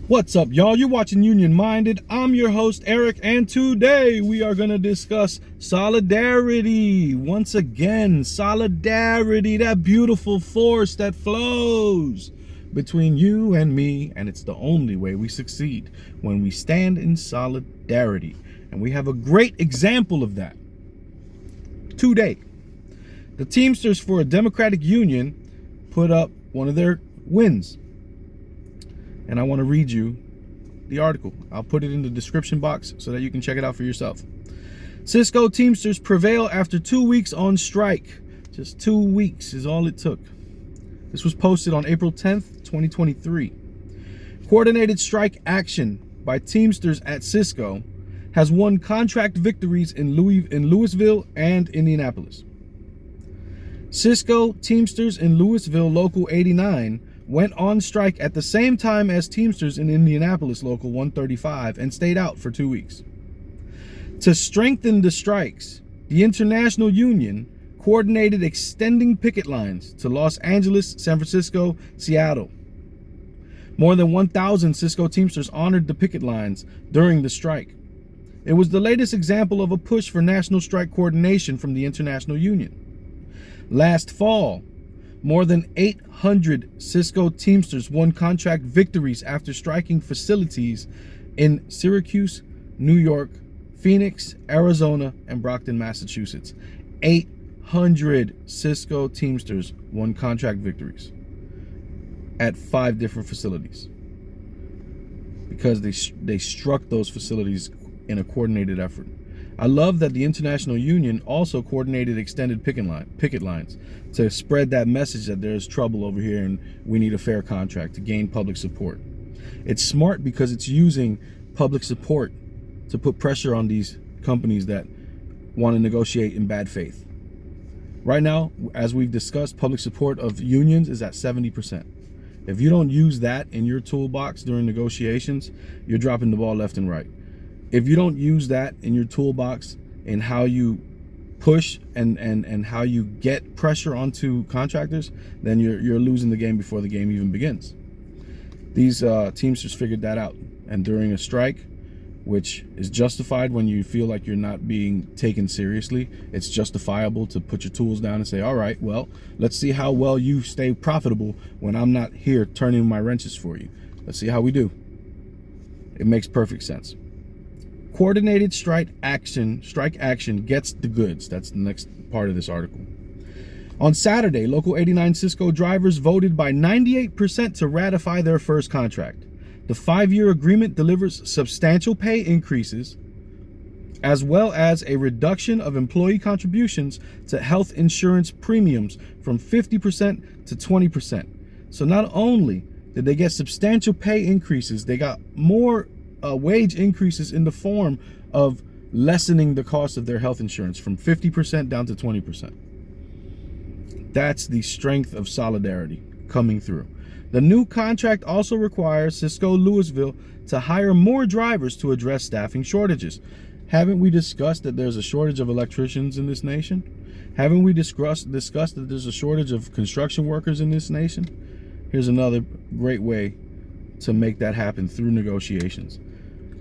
What's up, y'all? You're watching Union Minded. I'm your host, Eric, and today we are going to discuss solidarity. Once again, solidarity, that beautiful force that flows between you and me, and it's the only way we succeed, when we stand in solidarity. And we have a great example of that today. The Teamsters for a Democratic Union put up one of their wins. And I want to read you the article. I'll put it in the description box so that you can check it out for yourself. Cisco Teamsters prevail after 2 weeks on strike. Just 2 weeks is all it took. This was posted on April 10th, 2023. Coordinated strike action by Teamsters at Cisco has won contract victories in Louisville and Indianapolis. Cisco Teamsters in Louisville Local 89 went on strike at the same time as Teamsters in Indianapolis Local 135 and stayed out for 2 weeks. To strengthen the strikes, the International Union coordinated extending picket lines to Los Angeles, San Francisco, Seattle. More than 1,000 Cisco Teamsters honored the picket lines during the strike. It was the latest example of a push for national strike coordination from the International Union. Last fall, more than 800 Cisco Teamsters won contract victories after striking facilities in Syracuse, New York, Phoenix, Arizona, and Brockton, Massachusetts. 800 Cisco Teamsters won contract victories at 5 different facilities because they struck those facilities in a coordinated effort. I love that the International Union also coordinated extended picket lines to spread that message that there's trouble over here and we need a fair contract to gain public support. It's smart because it's using public support to put pressure on these companies that want to negotiate in bad faith. Right now, as we've discussed, public support of unions is at 70%. If you don't use that in your toolbox during negotiations, you're dropping the ball left and right. If you don't use that in your toolbox in how you push and how you get pressure onto contractors, then you're losing the game before the game even begins. These Teamsters figured that out, and during a strike, which is justified when you feel like you're not being taken seriously, it's justifiable to put your tools down and say, all right, well, let's see how well you stay profitable when I'm not here turning my wrenches for you. Let's see how we do. It makes perfect sense. Coordinated strike action gets the goods. That's the next part of this article. On Saturday, Local 89 Cisco drivers voted by 98% to ratify their first contract. The 5-year agreement delivers substantial pay increases, as well as a reduction of employee contributions to health insurance premiums from 50% to 20%. So not only did they get substantial pay increases, they got more wage increases in the form of lessening the cost of their health insurance from 50% down to 20%. That's the strength of solidarity coming through. The new contract also requires Cisco Louisville to hire more drivers to address staffing shortages. Haven't we discussed that there's a shortage of electricians in this nation? Haven't we discussed that there's a shortage of construction workers in this nation? Here's another great way to make that happen through negotiations.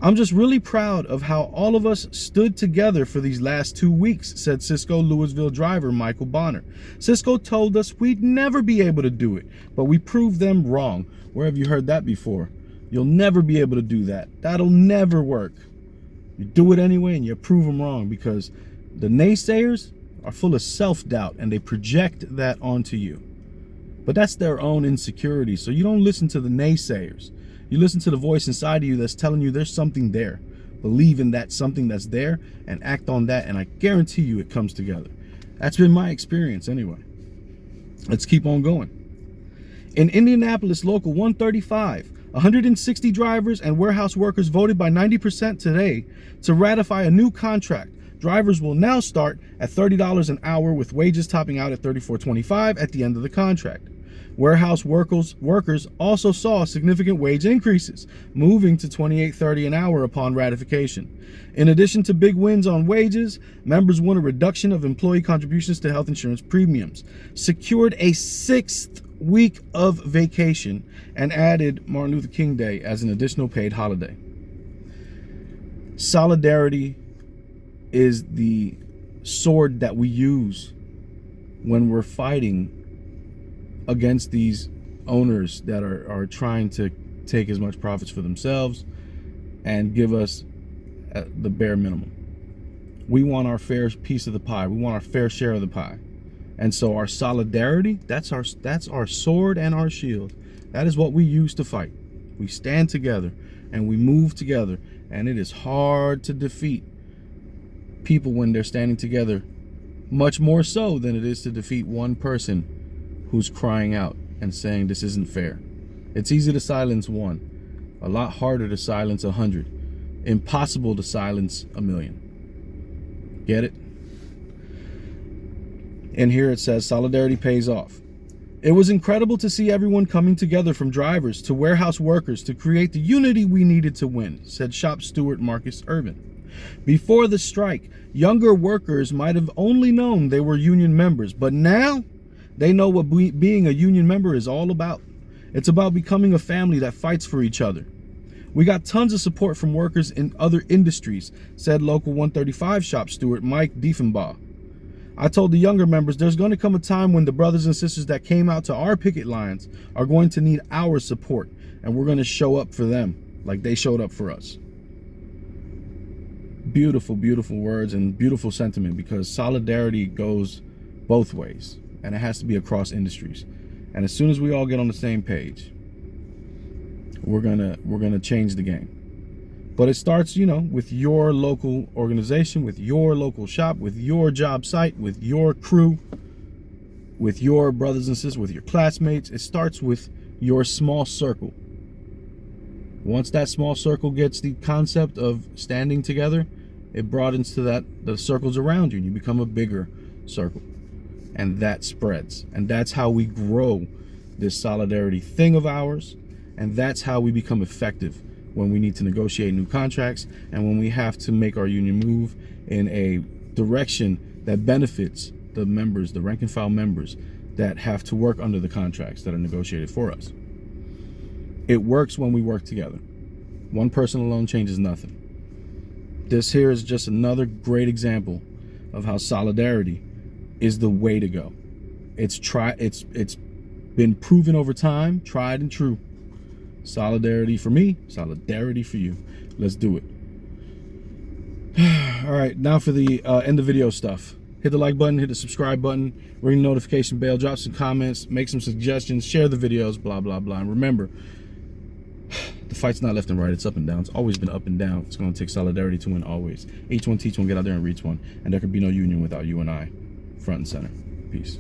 I'm just really proud of how all of us stood together for these last 2 weeks, said Cisco Louisville driver Michael Bonner. Cisco told us we'd never be able to do it, but we proved them wrong. Where have you heard that before? You'll never be able to do that. That'll never work. You do it anyway and you prove them wrong, because the naysayers are full of self-doubt and they project that onto you. But that's their own insecurity. So you don't listen to the naysayers. You listen to the voice inside of you that's telling you there's something there. Believe in that something that's there and act on that, and I guarantee you it comes together. That's been my experience anyway. Let's keep on going. In Indianapolis Local 135, 160 drivers and warehouse workers voted by 90% today to ratify a new contract. Drivers will now start at $30 an hour, with wages topping out at $34.25 at the end of the contract. Warehouse workers also saw significant wage increases, moving to $28.30 an hour upon ratification. In addition to big wins on wages, members won a reduction of employee contributions to health insurance premiums, secured a 6th week of vacation and added Martin Luther King Day as an additional paid holiday. Solidarity is the sword that we use when we're fighting against these owners that are trying to take as much profits for themselves and give us the bare minimum. We want our fair piece of the pie. We want our fair share of the pie. And so our solidarity, that's our sword and our shield. That is what we use to fight. We stand together and we move together. And it is hard to defeat people when they're standing together, much more so than it is to defeat one person who's crying out and saying this isn't fair. It's easy to silence one, a lot harder to silence 100, impossible to silence 1,000,000. Get it? And here it says solidarity pays off. It was incredible to see everyone coming together, from drivers to warehouse workers, to create the unity we needed to win, said shop steward Marcus Urban. Before the strike, younger workers might have only known they were union members, but now they know what being a union member is all about. It's about becoming a family that fights for each other. We got tons of support from workers in other industries, said local 135 shop steward Mike Diefenbaugh. I told the younger members there's going to come a time when the brothers and sisters that came out to our picket lines are going to need our support, and we're going to show up for them like they showed up for us. Beautiful, beautiful words and beautiful sentiment, because solidarity goes both ways and it has to be across industries. And as soon as we all get on the same page, we're gonna change the game. But it starts, with your local organization, with your local shop, with your job site, with your crew, with your brothers and sisters, with your classmates. It starts with your small circle. Once that small circle gets the concept of standing together, it broadens to the circles around you, and you become a bigger circle. And that spreads. And that's how we grow this solidarity thing of ours. And that's how we become effective when we need to negotiate new contracts and when we have to make our union move in a direction that benefits the members, the rank and file members that have to work under the contracts that are negotiated for us. It works when we work together. One person alone changes nothing. This here is just another great example of how solidarity is the way to go. It's been proven over time, tried and true. Solidarity for me, solidarity for you. Let's do it. All right, now for the end of video stuff. Hit the like button, hit the subscribe button, ring the notification bell, drop some comments, make some suggestions, share the videos, blah, blah, blah. And remember, the fight's not left and right, it's up and down. It's always been up and down. It's going to take solidarity to win always. Each one teach one, get out there and reach one. And there could be no union without you and I, front and center. Peace.